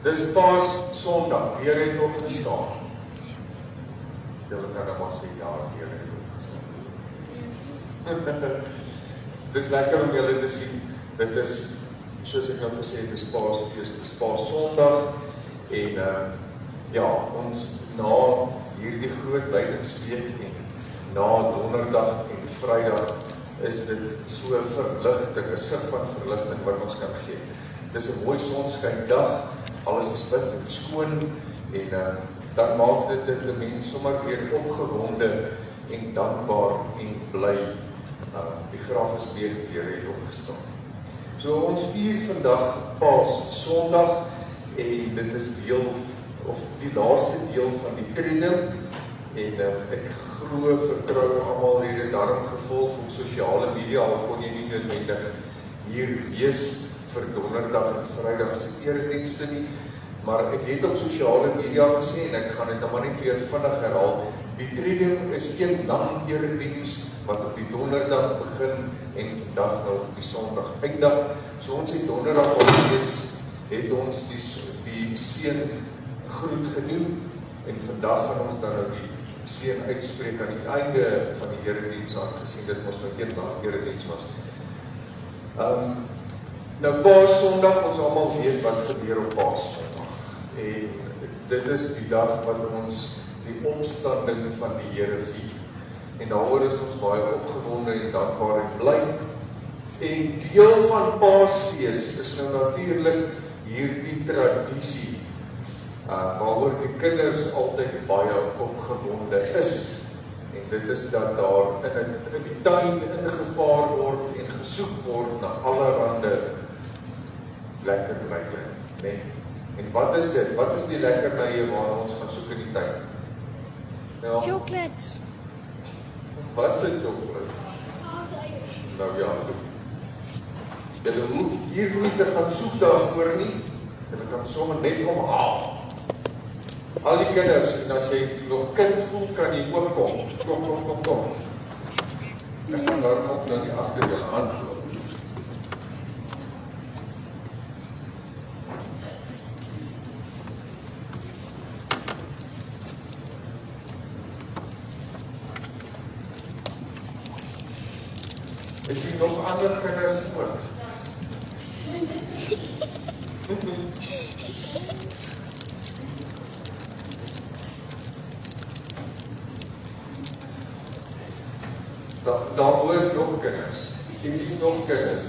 Dis Paas Sondag, Here het opgestaan. Julle kan nou maar sê, ja, Here het opgestaan. Dis lekker om julle te sien, dit is, soos ek nou gesê, dis Paasfees, dis Paas Sondag, en ja, ons na hierdie groot wydingsweek en na Donderdag en Vrydag is dit so 'n verligting, 'n sig van verligting wat ons kan gee. Dis 'n mooi sonskyndag, alles is wit en skoon en dan maak dit 'n mens sommer weer opgewonde en dankbaar en bly. Die graf is leeg, die Here het opgestaan. So ons vier vandag Paas Sondag en dit is deel of die laaste deel van die Triduum en ek glo, vertrou almal het dit daarom gevolg op sosiale media, al kon jy nie noodwendig hier wees vir Donderdag en Vrydag se eredienste nie, maar ek het op sosiale media gesê en ek gaan dit nou maar net weer vinnig herhaal. Die Triduum is een lang erediens wat op die Donderdag begin en vandag nou op die Sondag eindig. So ons het Donderdag alreeds het ons die seën groet genoem en vandag gaan ons dan nou die seën uitspreek aan die einde van die erediens, aangesien dit mos nou een lang erediens was. Nou Paas Sondag, ons almal weet wat gebeur op Paas Sondag. En dit is die dag wat ons die opstanding van die Here vier. En daaroor is ons baie opgewonde en dankbaar en bly. En deel van Paasfees is nou natuurlik hierdie tradisie, waaroor die kinders altyd baie opgewonde is. En dit is dat daar in die tuin ingevaar word en gesoek word na allerhande lekkernye, nee. En wat is dit? Wat is die lekkernye waarna ons gaan soek in die tuin? Ja. Chocolates. Wat is chocolates? Nou ja, julle hoef hier nie te gaan soek daarvoor nie. Julle kan sommer net kom haal. Al die kinders, en as jy nog kind voel, kan jy ook kom. Kom. Ek gaan daar ook nou nie agter julle aanloop. Is hier nog ander kinders ook? Daar is nog kinders. Hier is nog kinders.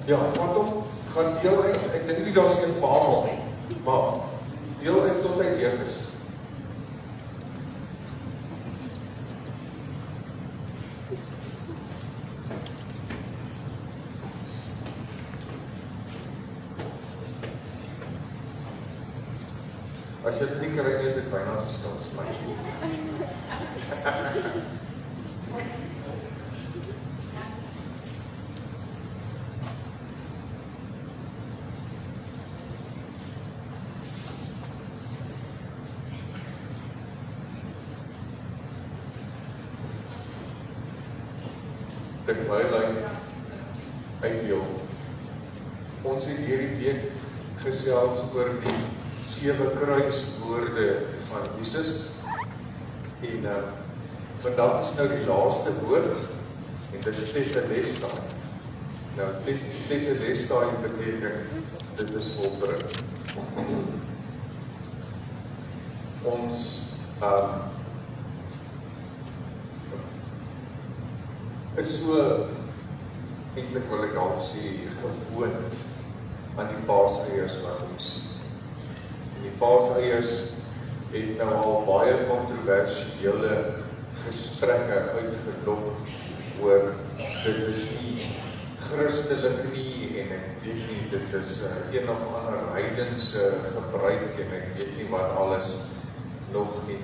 Ja, wat om gaan deel uit, ek dink nie daar is een vir almal nie, maar deel uit tot hy leeg is. As jy dit nie kry nie, is dit byna as skuld vir my. Terwyl hy uitdeel. Ons het hierdie week gesels oor die 7 kruiswoorde van Jesus. En vandag is nou die laaste woord en dis tetelestai. Nou tetelestai beteken dit is volbring. Ons is so, eintlik wil ek al sê, gewoond aan die paaseiers wat ons sien. En die paaseiers het nou al baie kontroversiële gesprekke uitgelok oor dit is nie Christelik nie en ek weet nie, dit is een of ander heidense gebruik en ek weet nie wat alles nog nie.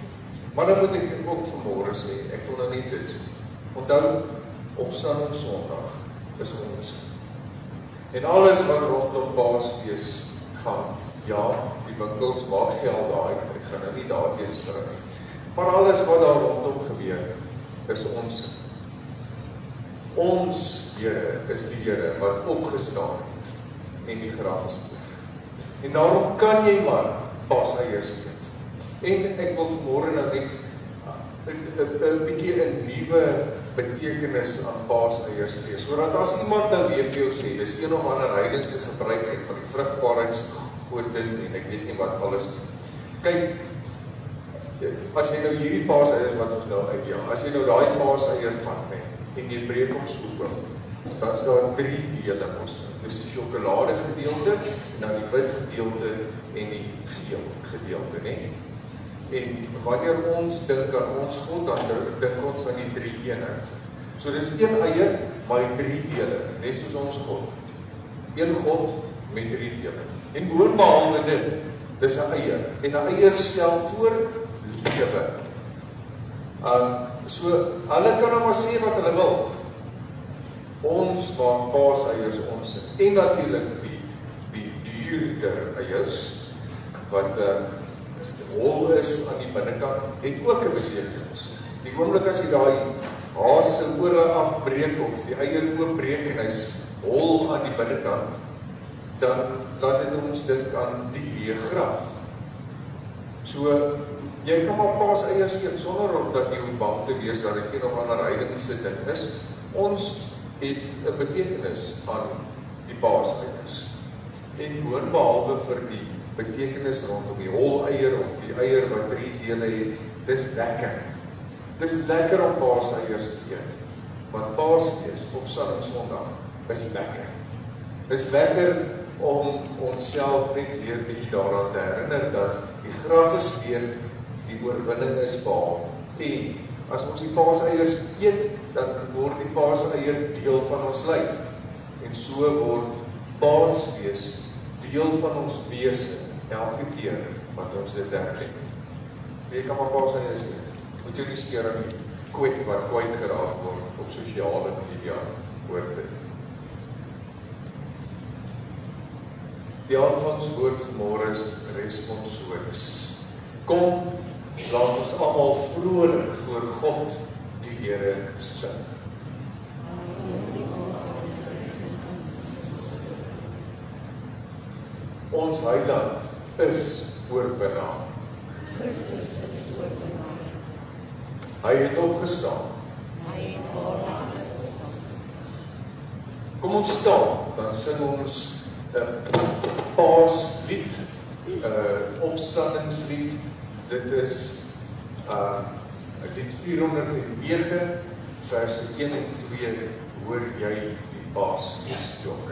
Maar dan moet ek ook vanmôre sê, ek wil nou net dit sê. Onthou, Opstanding Sondag is ons. En alles wat rondom Paasfees gaan, ja, die winkels maak geld daar, ek gaan nou nie daar teenstaan nie. Maar alles wat daar rondom gebeur, is ons Here is die Here wat opgestaan het en die graf is toe. En daarom kan jy maar paaseiers eet. En ek wil vanmôre nou net 'n bietjie 'n nuwe betekenis aan paaseiers gee, sodat as iemand nou weer vir jou sê, dis een of ander heidense gebruik uit van die vrugbaarheidsgodin en ek weet nie wat alles nie. Kyk, as jy nou hierdie paaseiers wat ons nou uitjaag, as jy nou daai paaseier vat en jy breek hom so oop, dan is daar 3 dele mos. Dis die sjokolade gedeelte, dan die wit gedeelte en die geel gedeelte, né? En wanneer ons dink aan ons God, dan dink ons aan die 3 eenheid. So dis 1 eier, maar 3 dele, net soos ons God. 1 God met 3 dele. En boonbehalwe dit, dis 'n eier. En 'n eier stel voor lewe. So, hulle kan nou maar sê wat hulle wil. Ons maak paaseiers ons en natuurlik die duurder eiers wat hol is aan die binnekant het ook 'n betekenis. Die oomblik as jy daai haas se ore afbreek of die eier oopbreek en hy's hol aan die binnekant, dan laat dit ons dink aan die leë graf. So jy kan maar paaseiers eet sonder om dat jy bang te wees dat dit een of ander heidense ding is. Ons het 'n betekenis aan die paaseiers. En boonbehalwe vir die betekenis rondom die hol eier of die eier wat 3 dele het, dis lekker. Dis lekker om paaseiers te eet. Want Paasfees op Sondag is lekker. Is lekker om onsself net weer bietjie daaraan te herinner dat die graf is weer, die oorwinning is behaal. En as ons die paaseiers eet, dan word die paaseier deel van ons lyf. En so word Paasfees deel van ons wese elke keer wat ons dit herdenk. Jy kan maar paaseiers eet. Moet jy nie skeer aan die kwet wat kwyt geraak word op sosiale media oor dit. Die aanvangswoord vanmôre is responsoris. Kom, laat ons almal vrolik voor God die Here sing. Ons heiland is oorwinnaar. Christus is oorwinnaar. Hy het opgestaan. Hy het waarlik opgestaan. Kom ons staan, dan sing ons 'n Paaslied, 'n opstandingslied. Dit is lied 409, verse 1 en 2, hoor jy die Paasfeesklok.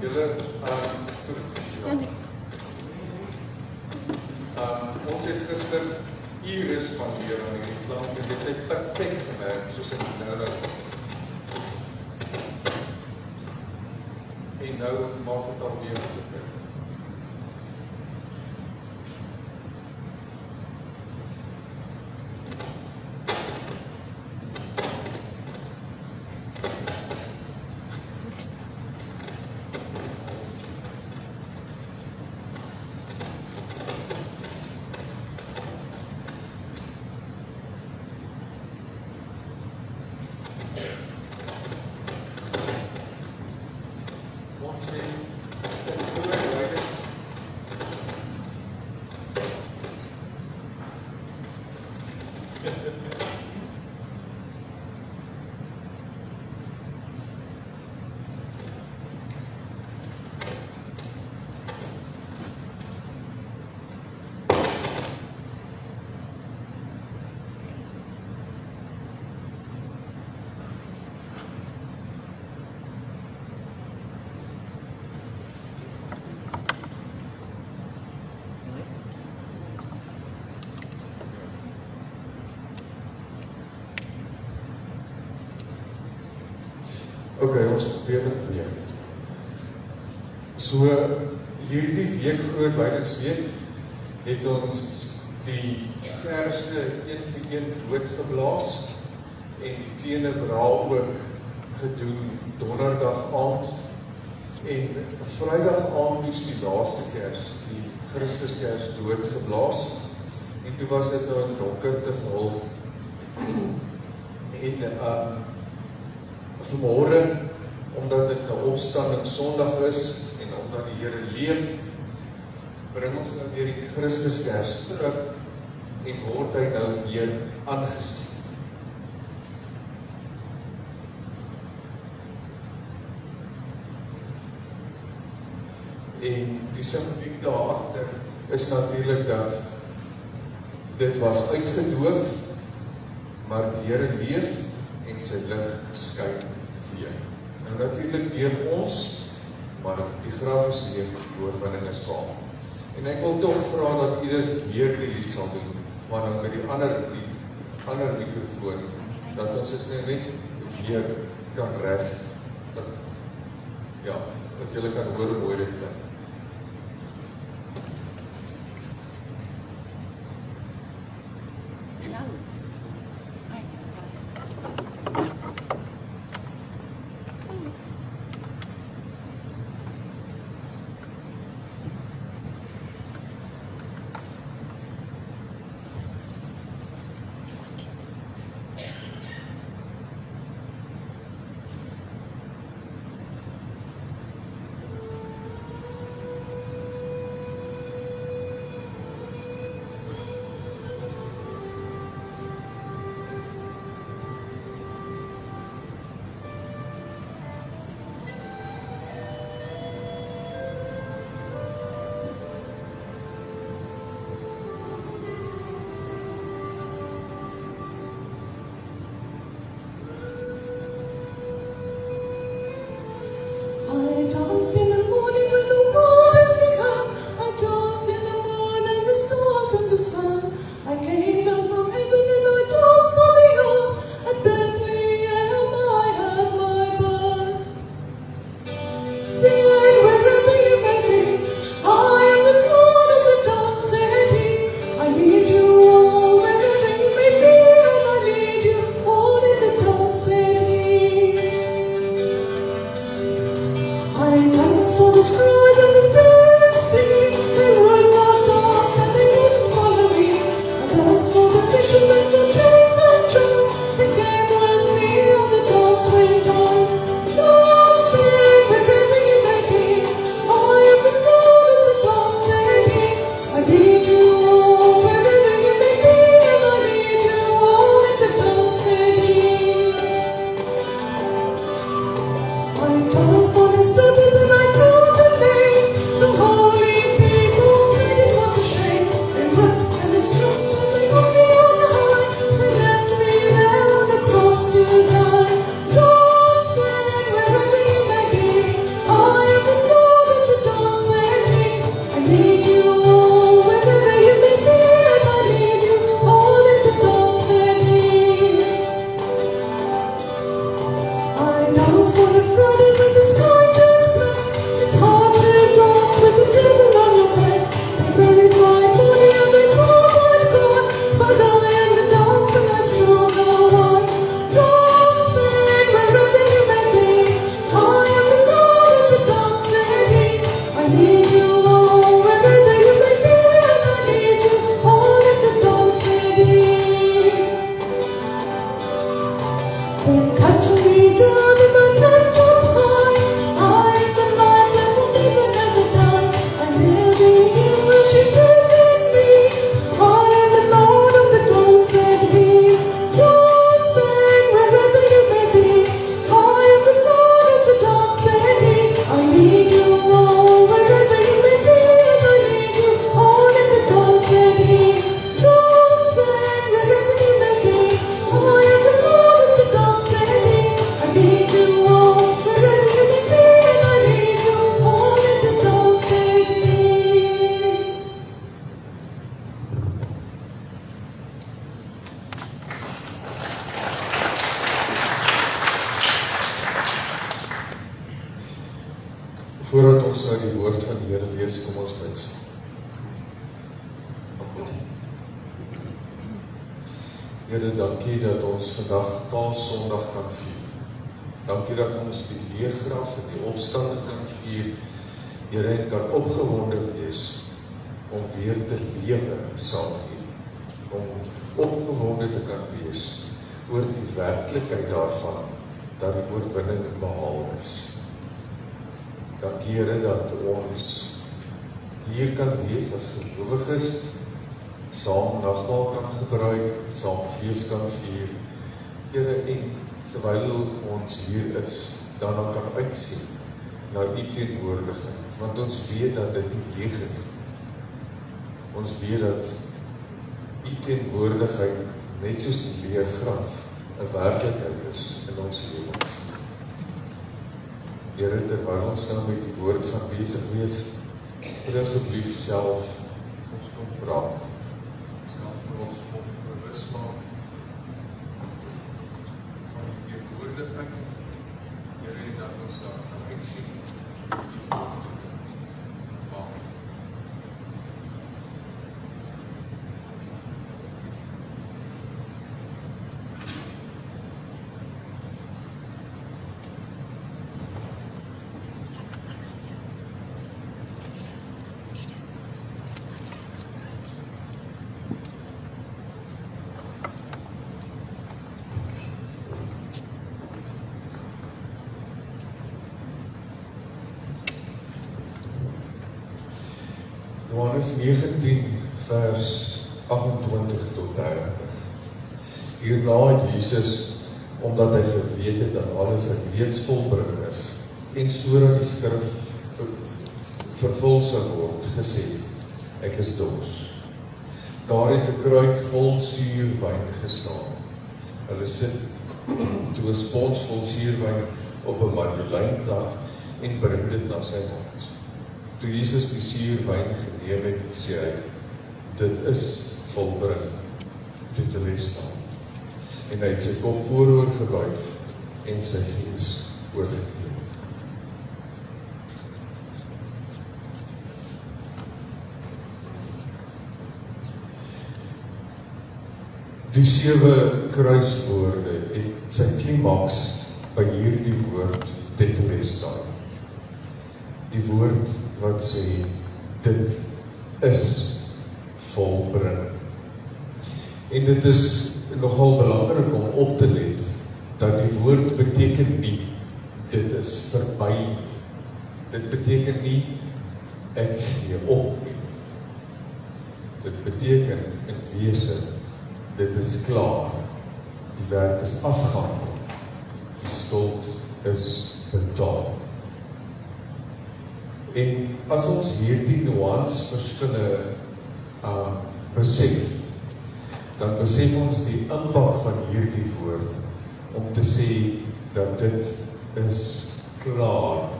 Julle, ons het gister ure spandeer aan hierdie plan, en dit het perfek gewerk, soos ek nou. En nou maak het alweer gelukkig. Ok, ons probeer dit weer. So, hierdie week, Groot Wydingsweek, het ons die kerse een vir een doodgeblaas en die tenebraal ook gedoen donderdag aand en vrydag aand toes die laaste kers, die Christuskers doodgeblaas en toe was dit nou in donkerte gehul en vanmôre, omdat dit nou opstanding Sondag is en omdat die Here leef, bring ons nou weer die Christuskers terug en word hy nou weer aangesteek. En die simboliek daarachter is natuurlijk dat dit was uitgedoof, maar die Here leef en sy lig skyn weer. Nou natuurlijk deur ons, maar die graf is leeg, die oorwinning is behaal. En ek wil toch vra dat ieder weer die lied sal doen, maar dan met die ander microfoon, dat ons dit net weer kan reg, dat julle kan hoor hoe dit klink. Dance with me, Voordat ons nou die woord van die Here lees, kom ons bid saam. Here, dankie dat ons vandag Paaszondag kan vier. Dankie dat ons die leeggraf en die opstanding kan vier. Here, en kan opgewonde wees om weer te lewe saam met U. Om opgewonde te kan wees oor die werklikheid daarvan, dat die oorwinning behaal is. Dankie Here dat ons hier kan wees as gelowiges, saam nagmaal kan gebruik, saam fees kan vier. Here, en terwyl ons hier is, daarna kan uitsien na U teenwoordigheid, want ons weet dat dit nie leeg is. Ons weet dat U teenwoordigheid, net soos die leë graf, 'n werklikheid is in ons lewens. Here, terwyl ons nou met die woord gaan besig wees, wil asseblief self ons kom praat. Self vir ons kom bewus maak van die teenwoordigheid. Here, en dat ons daar kan uitsien die woord te maak. Johannes 19 vers 28 tot 30. Hierna het Jesus, omdat hy geweet het dat alles reeds volbring is, en sodat die skrif vervul sou word, gesê, ek is dors. Daar het 'n kruik vol suurwyn gestaan. Hulle sit toe 'n spons vol suurwyn op 'n marjolein-tak en bring dit na sy mond. Toe Jesus die suurwyn geneem het, sê hy, dit is volbring, tetelestai. En hy het sy kop vooroor gebuig en sy gees oorgegee. Die 7 kruiswoorde het sy klimaks by hierdie woord tetelestai. Die woord wat sê, dit is volbring. En dit is nogal belangrik om op te let, dat die woord beteken nie, dit is verby. Dit beteken nie, ek gee op nie. Dit beteken in wese, dit is klaar. Die werk is afgehandel. Die skuld is betaal. En as ons hierdie nuansverskille besef, dan besef ons die impak van hierdie woord om te sê dat dit is klaar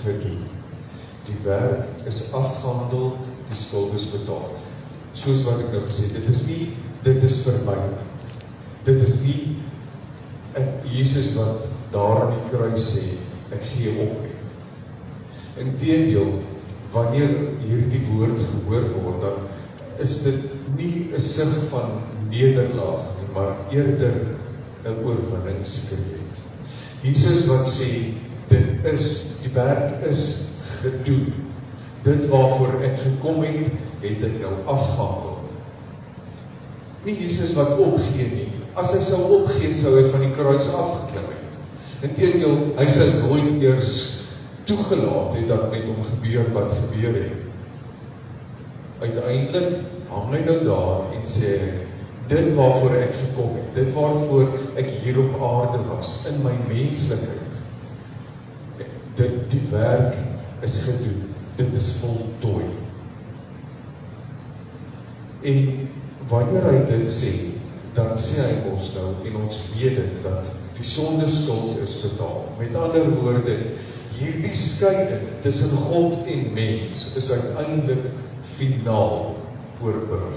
gedoen. Die werk is afgehandel, die skuld is betaal. Soos wat ek nou gesê het, dit is verby. Dit is nie Jesus wat daar aan die kruis sê, ek gee op nie. Inteendeel, wanneer hierdie woord gehoor word, dan is dit nie 'n sig van nederlaag nie, maar eerder 'n oorwinningskreet. Jesus wat sê, die werk is gedoen. Dit waarvoor ek gekom het, het ek nou afgehandel. Nie Jesus wat opgee nie. As hy sou opgee, sou hy van die kruis afgeklim het. Inteendeel, hy sou nooit eers toegelaat het dat met hom gebeur wat gebeur het. Uiteindelik hang hy nou daar en sê, dit waarvoor ek gekom het, dit waarvoor ek hier op aarde was, in my menslikheid, die werk is gedoen, dit is voltooi. En wanneer hy dit sê, dan sê hy ons nou, en ons weet dit, dat die sondeskuld is betaal. Met ander woorde, hierdie skeiding tussen God en mens is uiteindelik finaal oorbrug.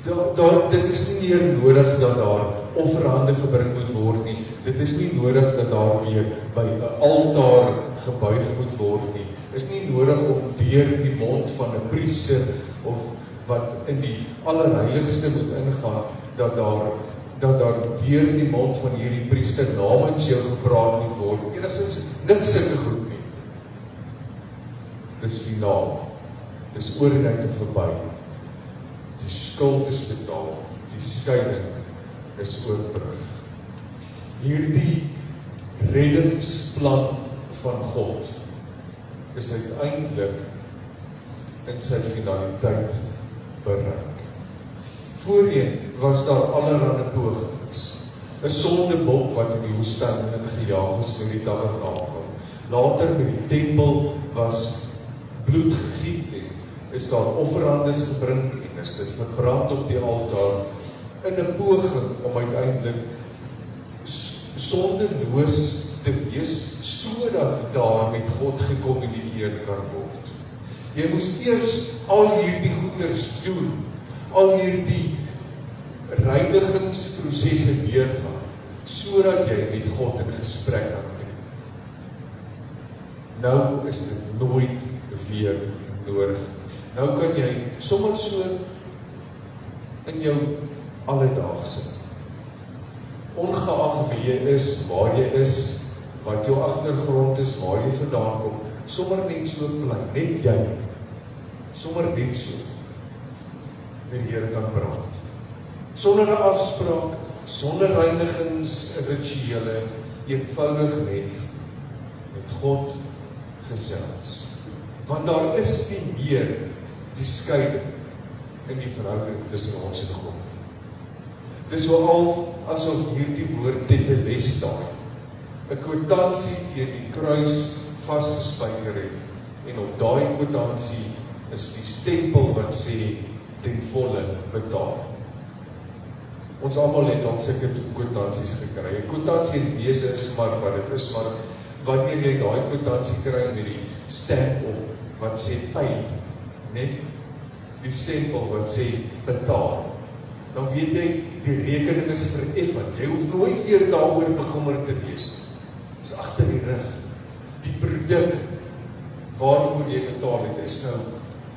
Dit is nie meer nodig dat daar offerhande gebring moet word nie. Dit is nie nodig dat daar weer by 'n altaar gebuig moet word nie. is nie nodig om deur die mond van 'n priester of wat in die allerheiligste moet ingaan, dat daar deur die mond van hierdie priester namens jou gepraat moet word. Enigstens niks sulke goed nie. Dis finaal. Dis oor en uit en verby. Die skuld is betaal. Die skeiding is oorbrug. Hierdie reddingsplan van God is uiteindelik in sy finaliteit bereik. Voorheen was daar allerlei pogings. 'n Sondebok wat in die woestyn ingejaag is met die tabernakel. Later met die tempel was bloed gegiet en is daar offerandes gebring en is dit verbrand op die altaar in 'n poging om uiteindelik sondeloos te wees, sodat daar met God gekommunikeer kan word. Jy moes eers al hierdie goeders doen, al hierdie reinigingsprosesse deurgaan, sodat jy met God in gesprek kan tree. Nou is dit nooit weer nodig. Nou kan jy sommer so in jou alledaagse, ongeag wie jy is, waar jy is, wat jou agtergrond is, waar jy vandaan kom, sommer net so bly, net jy, sommer net so, met die Here kan praat. Sonder 'n afspraak, sonder reinigingsrituele, eenvoudig net met God gesels. Want daar is nie meer die skeiding in die verhouding tussen ons en God. Dit is so asof hierdie woord tetelestai, 'n kwitansie teen die kruis vasgespijker het, en op daai kwitansie is die stempel wat sê ten volle betaal. Ons almal het al sulke kwitansies gekry. 'n Kwitansie in wese is maar wat dit is, maar wanneer jy daai kwitansie kry met die stamp op wat sê paid, net die stempel wat sê betaal, dan weet jy die rekening is vereffen. Jy hoef nooit weer daaroor bekommerd te wees. Dis agter die rug. Die produk waarvoor jy betaal het is nou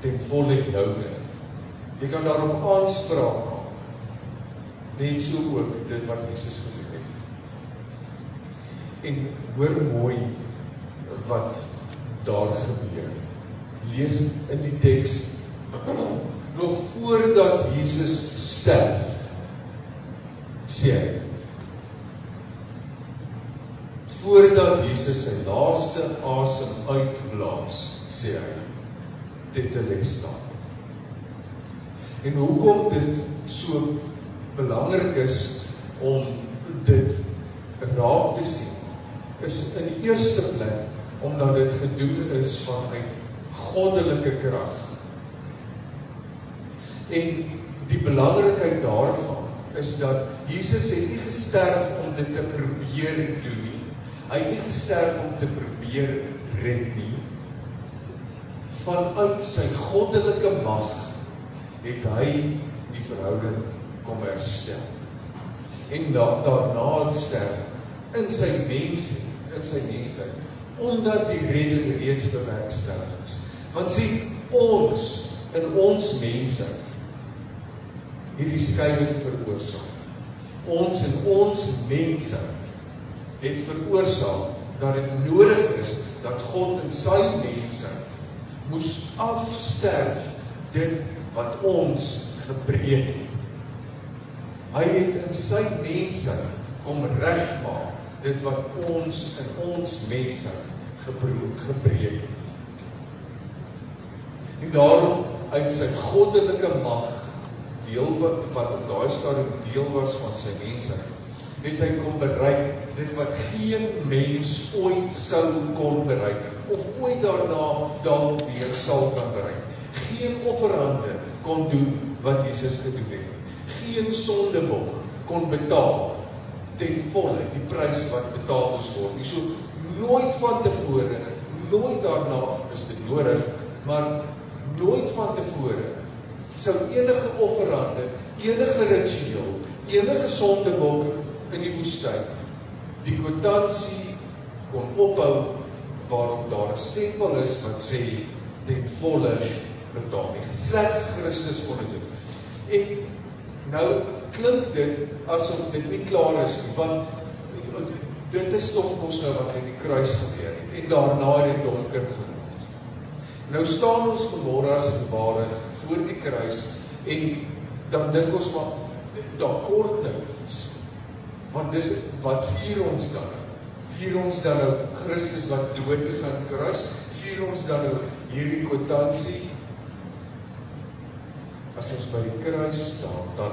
ten volle joune. Jy kan daarop aanspraak maak. Net so ook dit wat Jesus gedoen het. En hoor mooi wat daar gebeur. Lees in die teks, nog voordat Jesus sterf, sê hy dit. Voordat Jesus sy laaste asem uitblaas, sê hy, tetelestai. En hoekom dit so belangrik is om dit raak te sien, is in die eerste plek omdat dit gedoen is vanuit goddelike krag. En die belangrikheid daarvan is dat Jesus het nie gesterf om dit te probeer doen nie. Hy het nie gesterf om te probeer red nie. Vanuit sy goddelike mag het hy die verhouding kom herstel. En daarna het sterf in sy mensheid, omdat die redding reeds bewerkstellig is. Want sien, ons in ons mensheid hierdie skeiding veroorsaak. Ons in ons mensheid het veroorsaak dat dit nodig is dat God in sy mensheid moes afsterf dit wat ons gebreek het. Hy het in sy mensheid kom regmaak dit wat ons in ons mensheid gebreek het. En daarom uit sy goddelike mag, deel wat op daai stadium deel was van sy mensheid, het hy kom bereik dit wat geen mens ooit sou kon bereik, of ooit daarna dalk weer sal kan bereik. Geen offerande kon doen wat Jesus gedoen het. Geen sondebok kon betaal ten volle die prys wat betaal moes word. So nooit van tevore, nooit daarna is dit nodig, maar nooit van tevore sou enige offerande, enige ritueel, enige sondebok in die woestyn die kwitansie kon ophou waarop daar 'n stempel is wat sê ten volle betaal nie. Slegs Christus kon dit doen. En nou klink dit asof dit nie klaar is nie, want dit is tog mos nou wat in die kruis gebeur het, en daarna het dit donker geword. Nou staan ons vanmôre as het ware voor die kruis, en dan dink ons maar, daar kort nou iets, want dis, wat vier ons dan? Vier ons dan nou Christus wat dood is aan die kruis? Vier ons dan nou hierdie kwitansie? As ons by die kruis staan, dan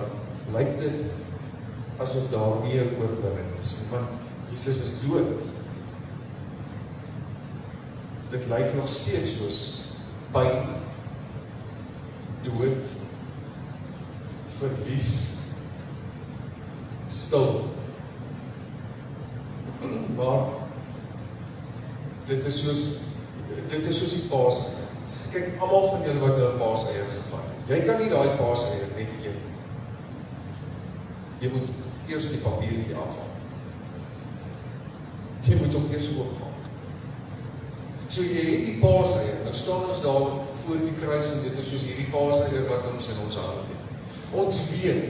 lyk dit asof daar nie 'n oorwinning is, want Jesus is dood. Dit lyk nog steeds soos pyn, dood, verlies, stil. Maar dit is soos die paaseier. Kyk, almal van julle wat nou 'n paaseier gevat het. Jy kan nie daai paaseier net eet. Jy moet eers die papiertjie afhaal. Jy moet hom eers oopmaak. So jy het die paaseier, nou staan ons daar voor die kruis en dit is soos hierdie paaseier wat ons in ons hand het. Ons weet,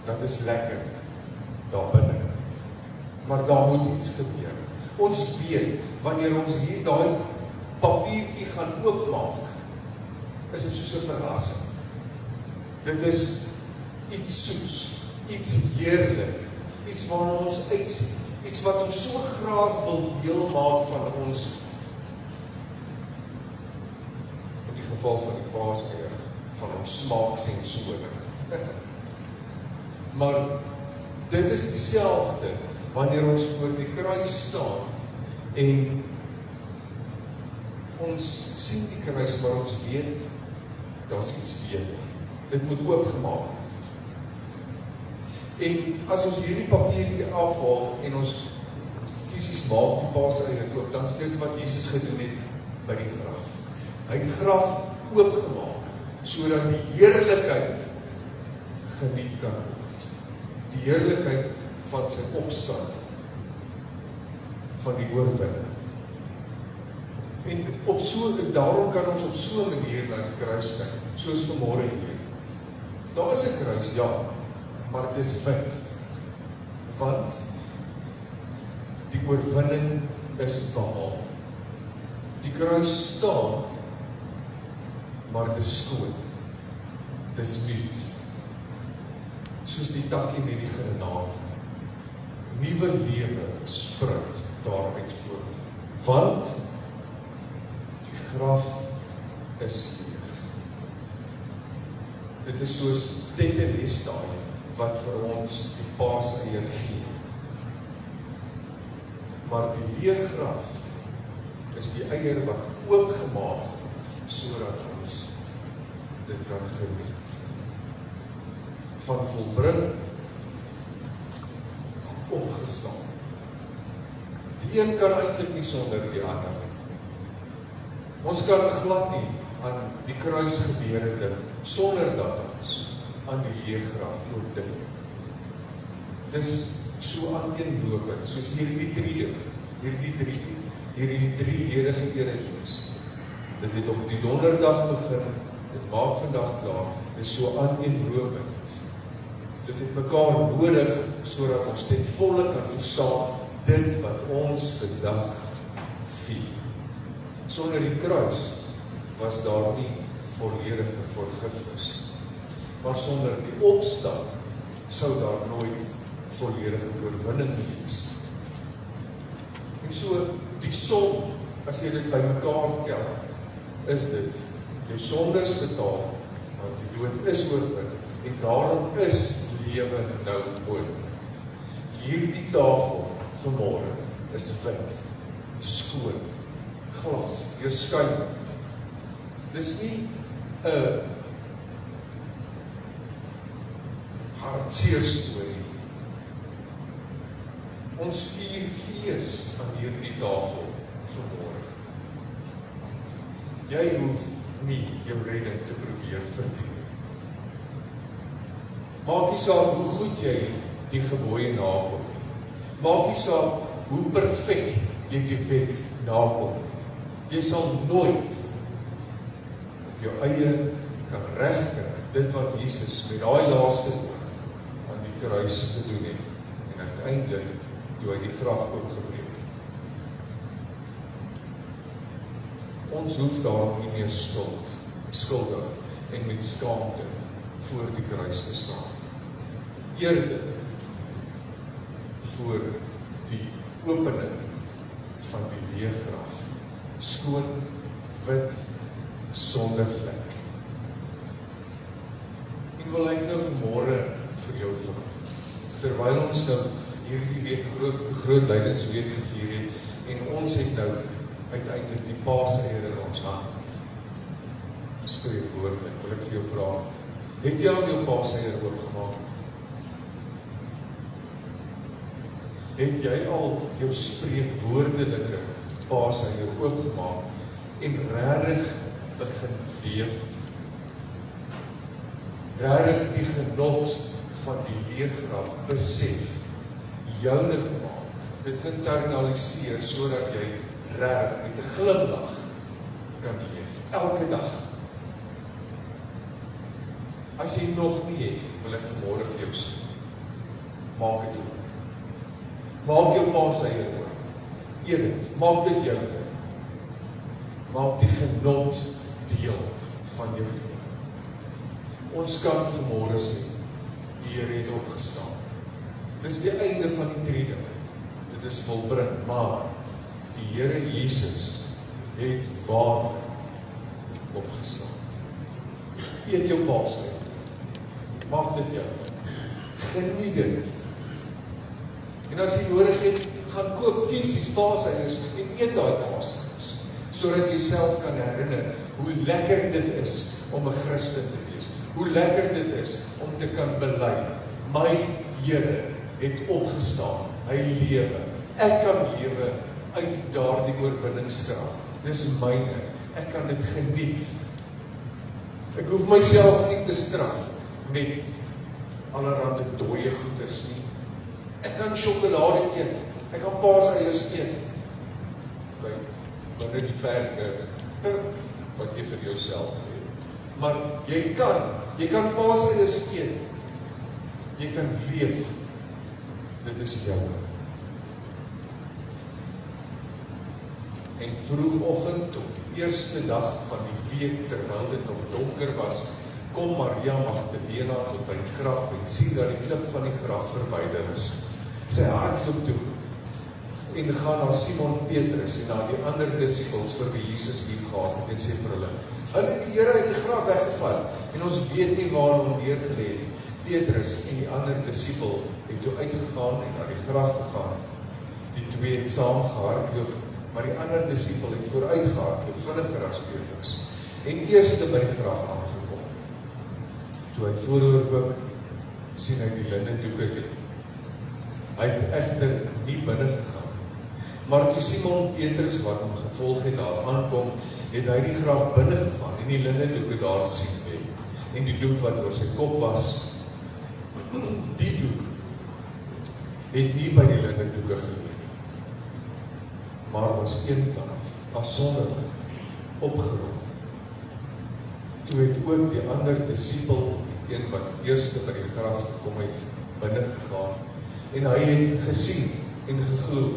dat is lekker, daar binne. Maar daar moet iets gebeur. Ons weet, wanneer ons hier daai papiertjie gaan oopmaak, is dit soos 'n verrassing. Dit is iets soos, iets heerlik, iets waarna ons uitsien, iets wat ons so graag wil deel maak van ons, in die geval van die paaseier, van ons smaaksensore. Maar dit is dieselfde wanneer ons voor die kruis staan en ons sien die kruis, maar ons weet daar's iets beter. Dit moet oopgemaak word. En as ons hierdie papiertjie afhaal en ons fisies maak die paaseier oop, dan is dit wat Jesus gedoen het by die graf. Hy het die graf oopgemaak sodat die heerlikheid geniet kan word. Die heerlikheid van sy opstaan, van die oorwinning. En daarom kan ons op so 'n manier na die kruis kyk, soos vanmôre hier. Daar is 'n kruis, ja, maar dit is wit, want die oorwinning is behaal. Die kruis staan, maar dit is skoon, dit is nuut. Soos die takkie met die granaat. Nuwe lewe spruit daaruit voort, want die graf is leeg. Dit is soos tetelestai wat vir ons die paaseier gee. Maar die leeg graf is die eier wat oopgemaak sodat ons dit kan geniet. Van volbring opgestaan. Die een kan eintlik nie sonder die ander nie. Ons kan glad nie aan die kruis gebeure dink sonder dat ons aan die leë graf moet dink. Dis so aaneenlopend, soos hierdie drieledige erediens. Dit het op die donderdag begin, dit maak vandag klaar, dit is so aaneenlopend. Dit het mekaar nodig, sodat ons ten volle kan verstaan, dit wat ons vandag vier. Sonder die kruis was daar nie volledige vergifnis nie. Maar sonder die opstaan sou daar nooit volledige oorwinning wees. En so, die som, as jy dit by mekaar tel, is dit, jou sonde is betaal, want die dood is oorwin, en daarom is lewe nou moontlik. Hierdie tafel vanmôre is wit, skoon, glas, deurskynend. Dis nie 'n hartseer storie. Ons vier fees aan hierdie tafel vanmôre. Jy hoef nie jou redding te probeer verdien. Maak nie saak hoe goed jy die gebooie nakom nie. Maak nie saak hoe perfek jy die wet nakom. Jy sal nooit op jou eie kan regkry dit wat Jesus met daai laaste woord aan die kruis gedoen het en uiteindelik toe hy die graf oopgebreek het. Ons hoef daarom nie meer skuldig en met skaamte voor die kruis te staan. Eerder voor die opening van die leë graf, skoon, wit, sonder vlek. En wil ek nou vanmôre vir jou vra, terwyl ons nou hierdie week groot lydingsweek gevier het, en ons het nou uiteindelik die Paaseier in ons hand. Spreekwoordelik, wil ek vir jou vra, het jy al jou Paaseier oopgemaak? Het jy al jou spreekwoordelike Paaseier oopgemaak en regtig begin leef? Regtig die genot van die leë graf besef, joune gemaak, dit geïnternaliseer sodat jy regtig met 'n glimlag kan leef, elke dag. As jy nog nie het, wil ek vanmôre vir jou sê, maak dit oop. Maak jou Paaseier oop. Eet dit, maak dit joune. Maak die genot deel van jou lewe. Ons kan vanmôre sê, die Here het opgestaan. Dit is die einde van die trede. Dit is volbring, maar die Here Jesus het waarlik opgestaan. Eet jou Paaseier. Maak dit jou. Geniet dit. En as jy nodig het, gaan koop fisies Paaseiers en eet daai Paaseiers, sodat jy self kan herinner hoe lekker dit is om 'n Christen te wees. Hoe lekker dit is om te kan bely, my Here het opgestaan, hy lewe. Ek kan lewe uit daardie oorwinningskrag. Dis myne. Ek kan dit geniet. Ek hoef myself nie te straf met allerhande dooie goeders nie. Ek kan sjokolade eet. Ek kan Paaseiers eet. Kyk, binne die perke wat jy vir jouself het. Maar jy kan Paaseiers eet. Jy kan leef. Dit is jou. En vroegoggend op die eerste dag van die week, terwyl dit nog donker was, kom Maria Magdalena tot by die graf en sien dat die klip van die graf verwyder is. Sy hardloop toe en gaan na Simon Petrus en na die ander disippels vir wie Jesus lief gehad het en sê vir hulle, het die Here uit die graf weggevat en ons weet nie waar hom neergelê het nie. Petrus en die ander disipel het toe uitgegaan en na die graf gegaan. Die twee het saam gehardloop, maar die ander disipel het vooruit gehardloop, vinniger as Petrus, en eerste by die graf aangekom. Toe hy vooroor buig, sien hy die linnedoeke lê. Hy het egter nie binne gegaan. Maar toe Simon Petrus wat hom gevolg het daar aankom, het hy die graf binne gegaan en die linnedoeke daar sien lê. En die doek wat oor sy kop was, die doek het nie by die linnedoeke gelê, maar was eenkant afsonderlik opgerol. Toe het ook die ander disipel, een wat eerste by die graf gekom het, binne gegaan en hy het gesien en geglo.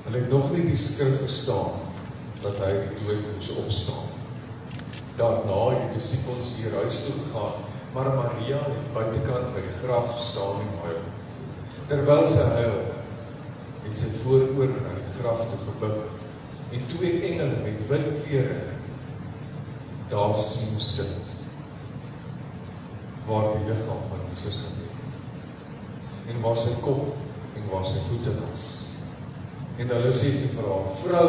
Hulle het nog nie die skrif verstaan dat hy die dood moes opstaan. Daarna het die disipels weer huis toe gegaan, maar Maria het buitekant by die graf staan en huil. Terwyl sy huil, het sy vooroor na die graf toe gebuk en twee engele met wit klere daar sien sit, waar die liggaam van Jesus gelê het, en waar sy kop en waar sy voete was. En hulle sê toe vir haar, vrou,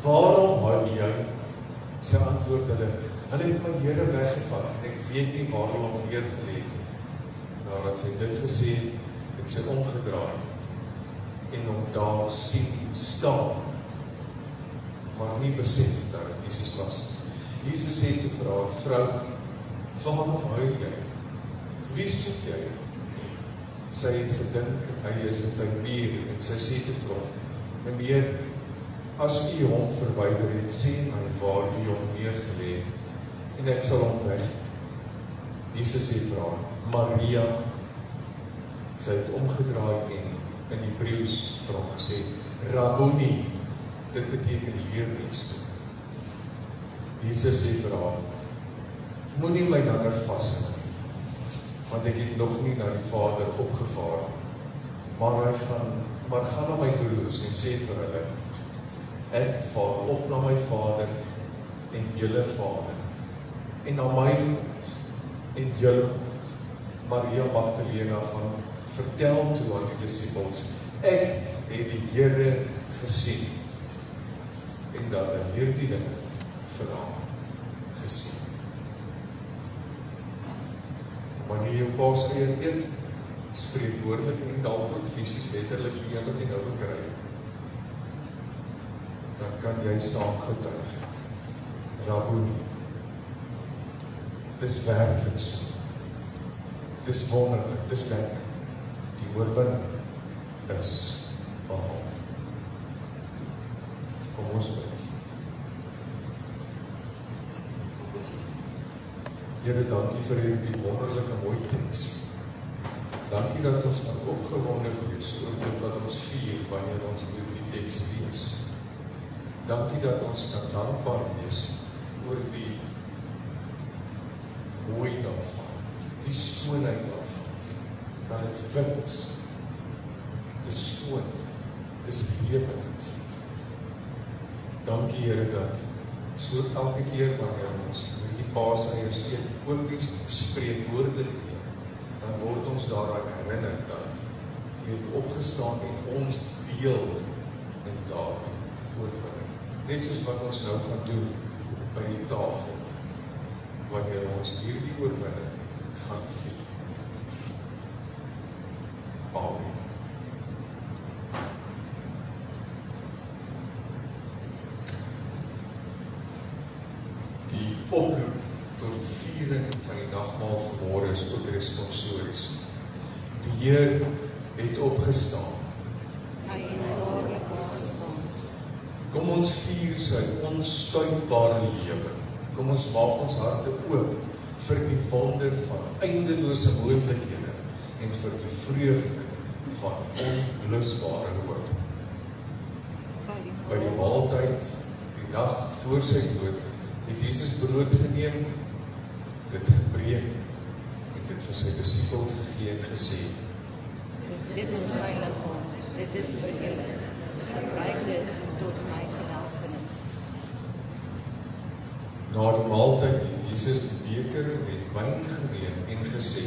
waarom huil jy? Sy antwoord hulle het my Here weggevat en ek weet nie waar hulle hom neergelê het nie. Nadat sy dit gesê het sy omgedraai en hom daar sien staan, maar nie besef dat dit Jesus was. Jesus sê toe vir haar, vrou, waarom huil jy? Wie soek jy? Sy het gedink, hy is 'n tuinier en sy sê toe vir hom, Meneer, as u hom verwyder het, sê my waar u hom neergelê het, en ek sal hom weg. Jesus sê vir haar, Maria, sy het omgedraai en in Hebreëus vir hom gesê, Rabboni, dit beteken leermeester. Jesus sê vir haar, moenie my langer vashou, want ek het nog nie na die Vader opgevaar, maar gaan na my broers en sê vir hulle, ek vaar op na my Vader en julle Vader, en na my God en julle God. Maria Magdalena gaan vertel toe aan die disippels, ek het die Here gesien, en dat hy hierdie dinge vir haar gesien. Wanneer jou Paaseier eet, spreekwoordelik en dalk ook fisies letterlik die wat jy nou gekry het, dan kan jy saam getuig. Rabboni. Dis werklik so. Dis wonderlik, dis lekker. Die oorwinning is behaal. Kom ons bid. Here, dankie vir hierdie wonderlike mooi teks. Dankie dat ons kan opgewonde wees oor dit wat ons vier wanneer ons hierdie teks lees. Dankie dat ons kan dankbaar wees oor die mooi daarvan, die skoonheid daarvan, dat het wit is, dis skoon, dis lewend. Dankie Here dat so elke keer wanneer ons die Paaseiers eet, ook die spreekwoordelik eet, dan word ons daaraan herinner dat jy het opgestaan en ons deel in daardie oorwinning. Net soos wat ons nou gaan doen by die tafel, wanneer ons hierdie oorwinning gaan vier. Amen. Die oproep tot viering van die nagmaal vanmôre is ook responsories. Die Heer het opgestaan. Hy het waarlik opgestaan. Kom ons vier sy onstuitbare lewe. Kom ons maak ons harte oop vir die wonder van eindelose moontlikhede en vir die vreugde van onblusbare hoop. By die maaltyd, die dag voor sy dood, het Jesus brood geneem, dit gebreek en dit vir sy disippels gegee en gesê, Dit is my liggaam, dit is vir julle. Gebruik dit tot my gedagtenis. na die maaltyd het Jesus die beker met wyn geneem en gesê,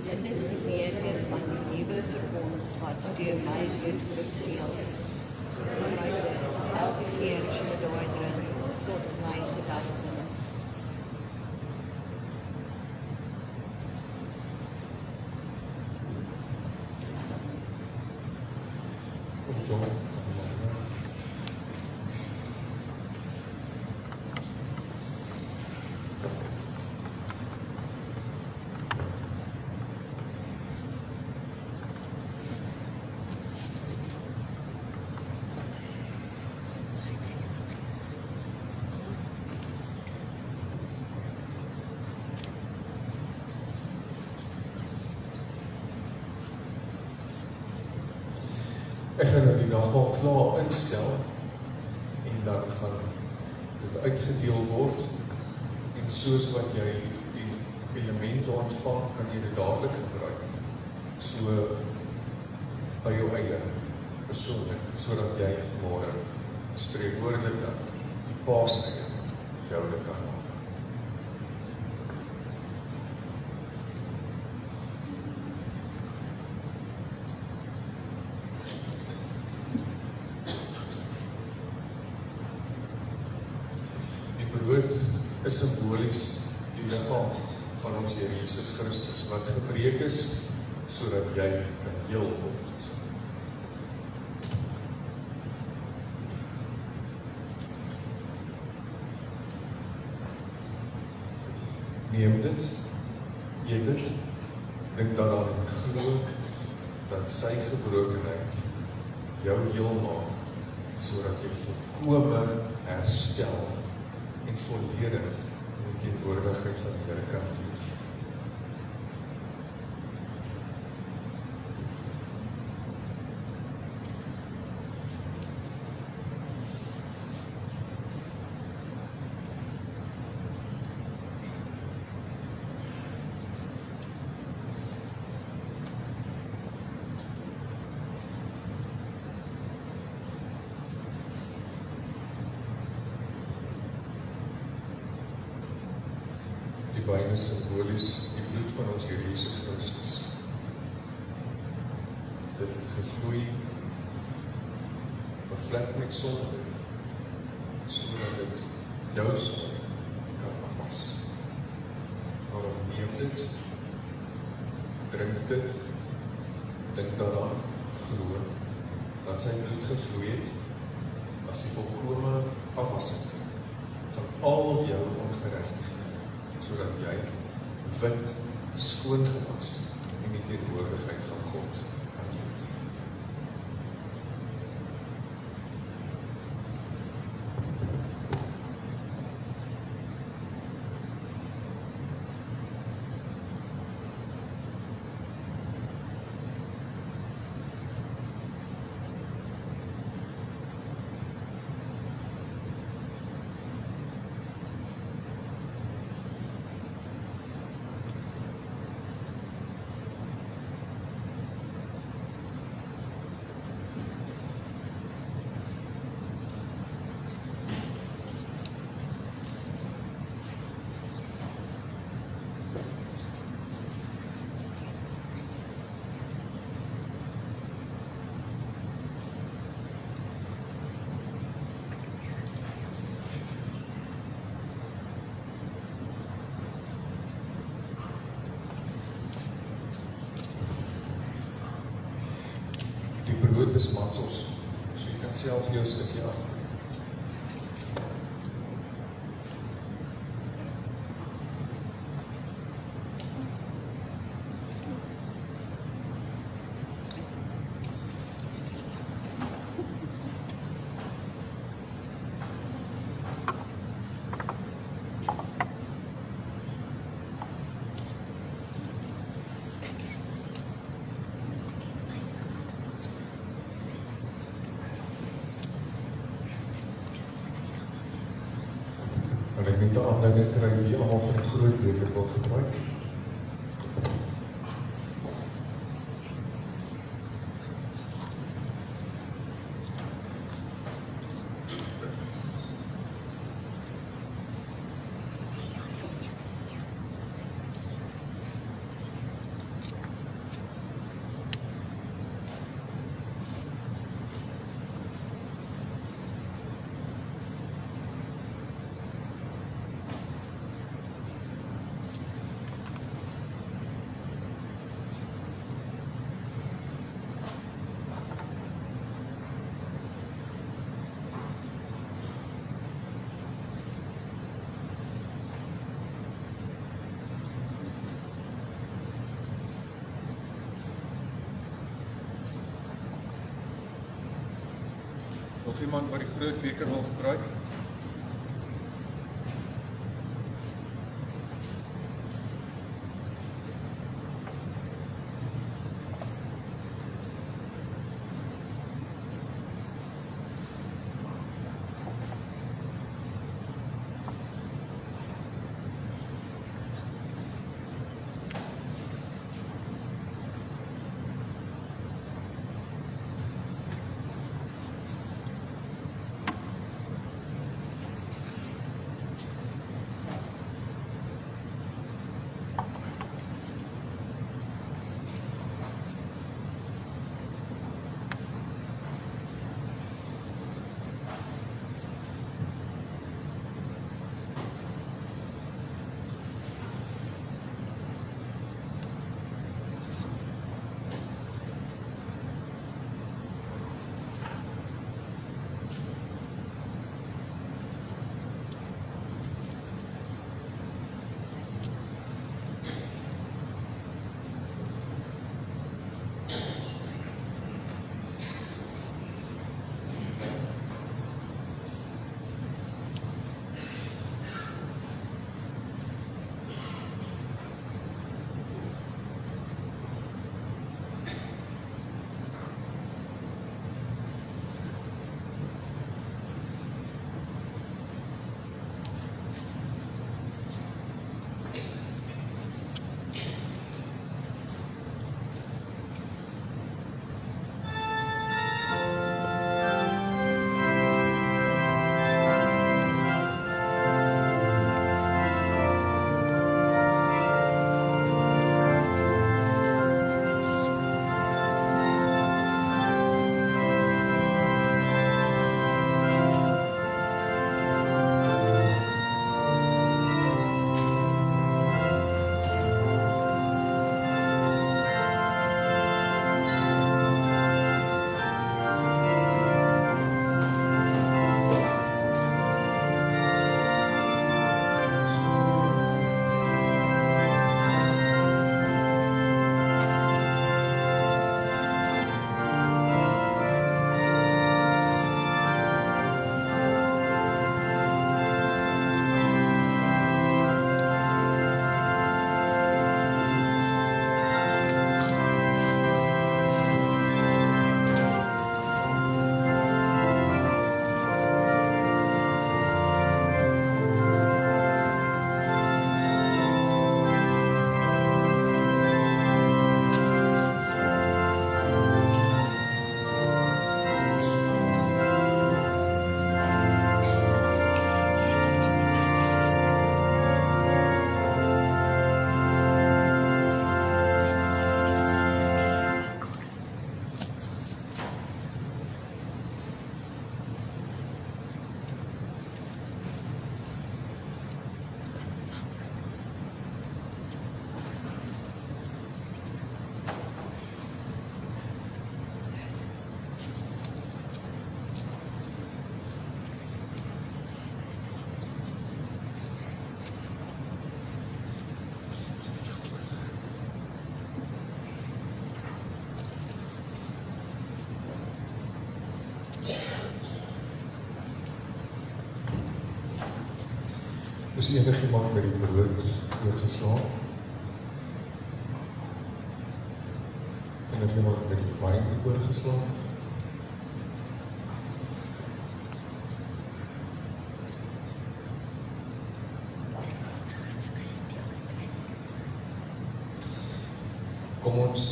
Dit is die beker van die nuwe verbond wat deur my bloed beseël is. Gebruik dit elke keer as jy daai drink tot my gedagtenis. John. Ek gaan nou die nagmaal klaar instel en dan gaan dit uitgedeel word en soos wat jy die elemente ontvang, kan jy dit dadelik gebruik. So by jou eie persoonlik, sodat jy vanmôre spreekwoordelik dan die Paaseier joune kan maak. Brood is simbolies die liggaam van ons Here Jesus Christus, wat gebreek is, sodat jy kan heel word. Neem dit, eet dit, dink daaraan en glo dat sy gebrokenheid jou heel maak, sodat jy volkome herstel en volledig in die teenwoordigheid van die Here kan leef. Die wyn is simbolies die bloed van ons Here Jesus Christus. Dit het gevloei, bevlek met sonde, sodat dit jou sonde kan afwas. Daarom neem dit, drink dit, dink daaraan, glo, dat sy bloed gevloei het, as die volkome afwassing van al jou ongeregtigheid, sodat jy wit, skoon gewas in die teenwoordigheid van God kan leef. Die brood is matsels, so jy kan self jou stukkie afneem. En ek net 'n aanduiding kry wie almal van die groot beker wil gebruik. Nog iemand wat die groot beker wil gebruik? Is enigiemand met die brood oorgeslaan? Enigiemand met die wyn oorgeslaan? Kom ons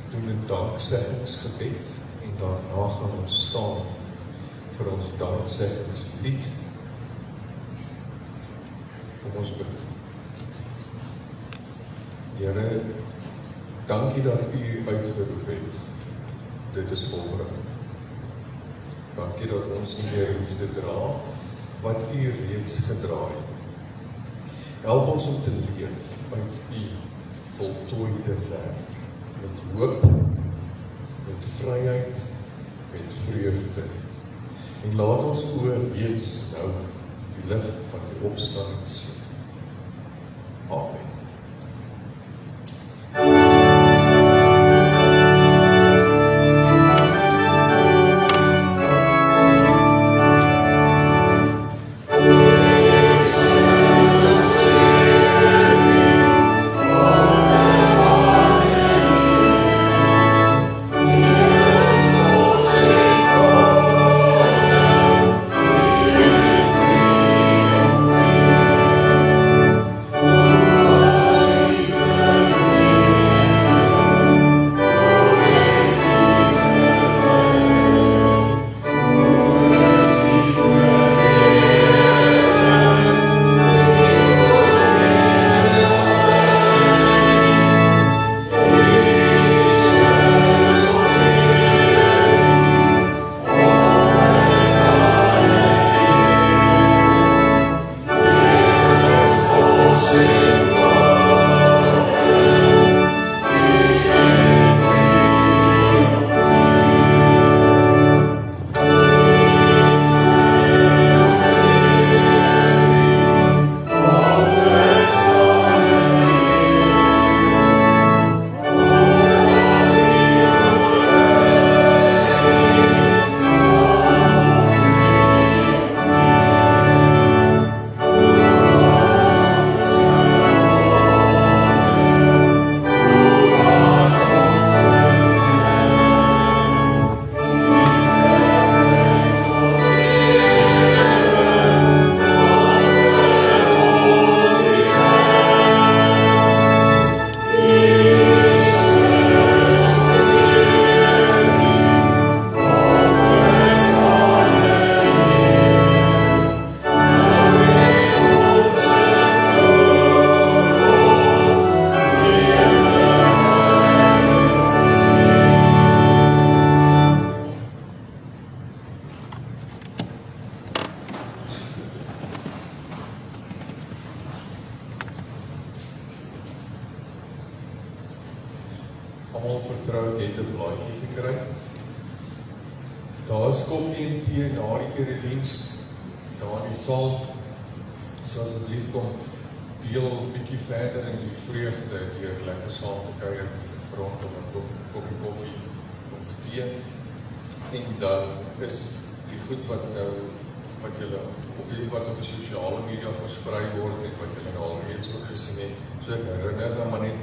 doen 'n danksegginggebed en daarna gaan ons staan vir ons danksegginglied. Kom ons bid. Here, dankie dat U uitgeroep het. Dit is volbring. Dankie dat ons nie meer hoef te dra wat U reeds gedra het. Help ons om te leef uit U voltooide werk, met hoop, met vryheid, met vreugde. En laat ons oë reeds nou die lig van die opstanding sien. Amen. Almal vertrou het 'n blaadjie gekry. Daar is koffie en tee na die erediens daar in die saal. So asseblief kom deel 'n bietjie verder in die vreugde deur lekker saam te kuier rondom 'n koppie koffie of tee. En dan is die goed wat julle wat op die sosiale media versprei word en wat julle al reeds ook gesien het. So ek herinner nou maar net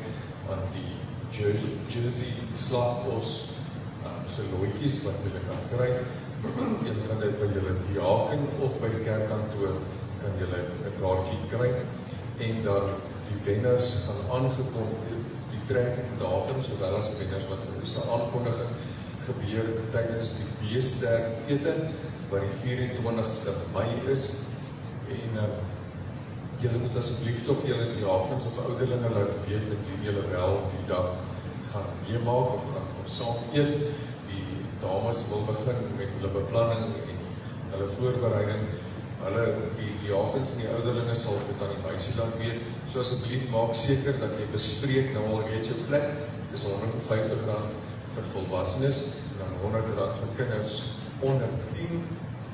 aan die Jersey slagkos se loetjies wat julle kan kry. Julle kan dit by julle diaken of by die kerkkantoor kan julle 'n kaartjie kry. En dan die wenners gaan aangekondig, die trekking datum sowel as die wenners wat se aankondiging gebeur tydens die B-sterk ete wat die 24ste Mei is. En julle moet asseblief tog julle diakens of ouderlinge laat weet indien julle wel die dag gaan meemaak of gaan saam eet. Die dames wil begin met hulle beplanning en hulle voorbereiding. Die diakens en die ouderlinge sal dit aan die meisie laat weet. So asseblief maak seker dat jy bespreek nou al reeds jou plek. Dis R150 vir volwassenes en dan R100 vir kinders onder 10.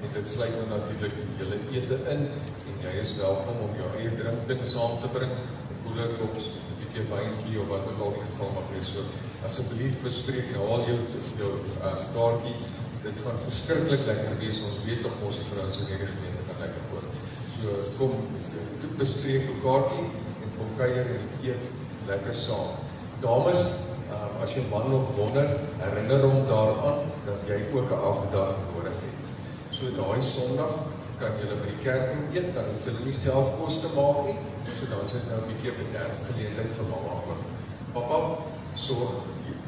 En dit sluit nou natuurlik julle ete in en jy is welkom om jou eie drinkding saam te bring, 'n koeler of 'n bietjie wyntjie of wat ook al die geval mag wees. So asseblief bespreek nou al jou kaartjie. Dit gaan verskriklik lekker wees. Ons weet tog ons die vrouens in hierdie gemeente kan lekker kook. So kom bespreek mekaartjie en kom kuier en eet lekker saam. Dames, as jou man nog wonder, herinner hom daaraan dat jy ook 'n afdag nodig het. So daai Sondag kan julle by die kerk eet, dan hoef julle nie self kos te maak nie, so dan is dit nou 'n bietjie 'n bederfgeleentheid vir mamma ook. Papa, sorg,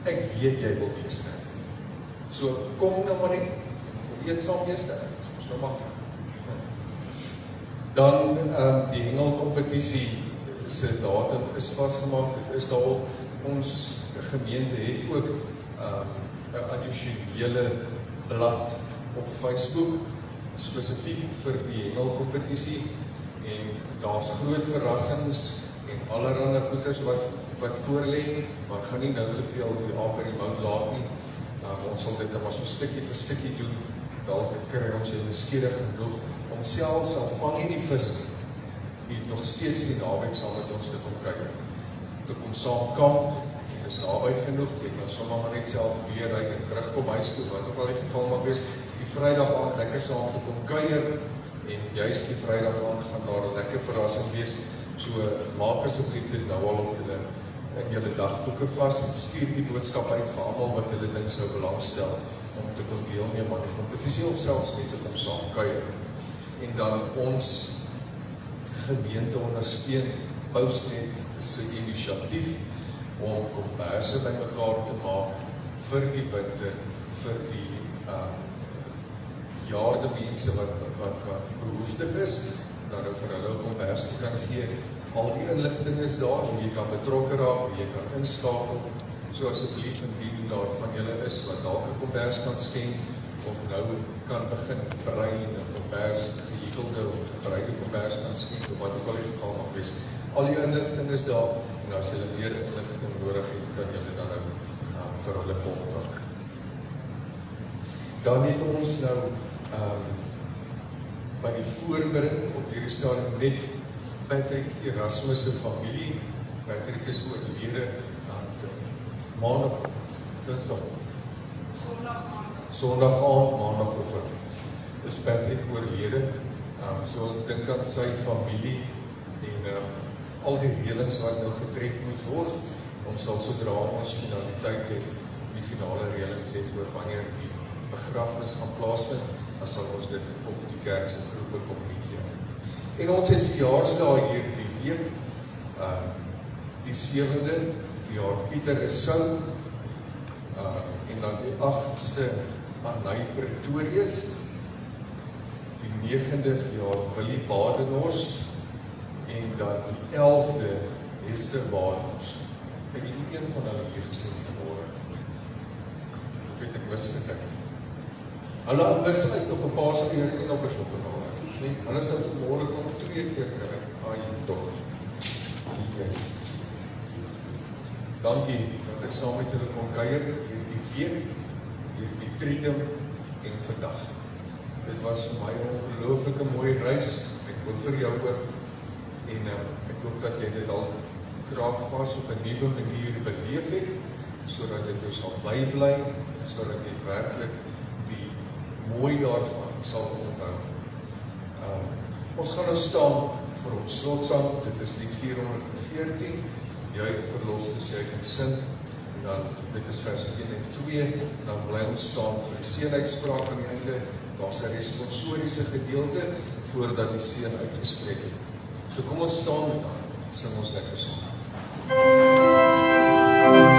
ek weet jy wil wees nou. So kom nou maar net, eet saam eers nou, dis nou maklik. Dan die hengelkompetisie se datum is vasgemaak, dit is daar ons gemeente het ook 'n addisionele blad op Facebook spesifiek vir die hengelkompetisie en daar's groot verrassings en allerlei goeders wat voorlê, maar ek gaan nie nou te veel die aap in die mou laat nie. Ons sal dit maar so stukkie vir stukkie doen, dalk kry ons jou nuuskierig genoeg om selfs al vang jy die vis nie, nog steeds die naweek saam met ons te kom kuier, te kom saam kamp. Dit is naby genoeg, jy kan sommer maar net self weer ry en terugkom huis toe, wat ook al die geval mag wees, die Vrydag aand lekker saam te kom kuier, en juist die Vrydag aand gaan daar 'n lekker verrassing wees, so maak asseblief dit nou al op julle dagboeke vas, en stuur die boodskap uit vir almal wat hulle dink sou belangstel, om te kon deelneem aan die kompetisie, of selfs net te kom saam kuier. En dan ons gemeente ondersteun Pousnet se inisiatief om komberse bymekaar te maak vir die winter, vir die jaarde mense wat behoeftig is, dan nou vir hulle kombers te kan gee. Al die inligting is daar, jy kan betrokke raak, jy kan inskakel, so asseblief indien daar van julle is wat dalk 'n kombers kan skenk, of nou kan begin brei en 'n kombers, gehekelde of gebreide kombers kan skenk, of wat ook al die geval mag wees. Al die inligting is daar, en as julle meer inligting nodig het, kan julle dan nou vir hulle kontak. Dan het ons nou by die voorbereiding op hierdie stadium net Patrick Erasmus se familie. Patrick is oorlede maandag, dinsdag, Sondag aand, maandagoggend is Patrick oorlede. So ons dink aan sy familie en al die reëlings wat nou getref moet word. Ons sal sodra ons finaliteit het, die finale reëlings het oor wanneer die begrafnis gaan plaasvind, dan sal ons dit op die kerk se groepe kommunikeer. En ons het verjaarsdae hier die week, die 7de verjaar Pieter Rousseau, en dan die 8ste Anay Pretorius, die 9de verjaar Willie Badenhorst, en dan die 11de Hester Badenhorst. Ek het nie een van hulle hier gesien vanmôre. Of het ek misgedink? Hulle mis uit op 'n Paaseier en op 'n Sondag. Nee, hulle sou vanmôre kom 2 keer kry. Ai, tog. Dankie dat ek saam met julle kon kuier hierdie week, hierdie Triduum en vandag. Dit was vir my 'n ongelooflike mooi reis. Ek hoop vir jou ook. En ek hoop dat jy dit al kraakvas op 'n nuwe manier beleef het, sodat dit jou sal bybly, sodat jy werklik die mooi daarvan sal onthou. Ons gaan nou staan vir ons slotsang. Dit is lied 414, Juig verlosters, juig en sing. En dan, dit is vers 1 en 2, en dan bly ons staan vir die seënuitspraak aan die einde. Daar's 'n responsoriese gedeelte voordat die seën uitgespreek het. So kom ons staan en dan sing ons lekker saam. Juig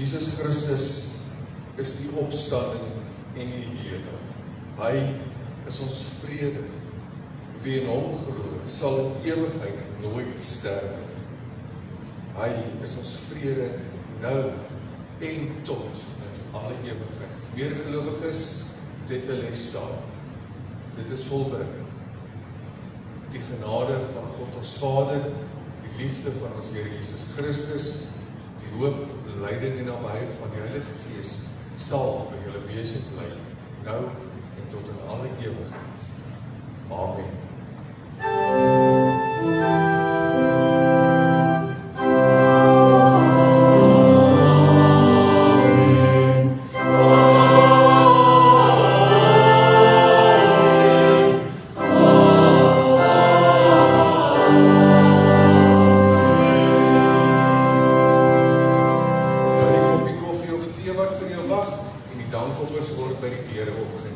Jesus Christus is die opstanding en die lewe. Hy is ons vrede. Wie in hom glo, sal in ewigheid nooit sterwe. Hy is ons vrede nou en tot in alle ewigheid. Meer gelowiges, dit te les staan. Dit is volbring. Die genade van God ons Vader, die liefde van ons Here Jesus Christus, die hoop, lyding en nabyheid van die Heilige Gees sal by julle wees en bly, nou en tot in alle ewigheid. Amen. Dankoffers word by die deure opgeneem.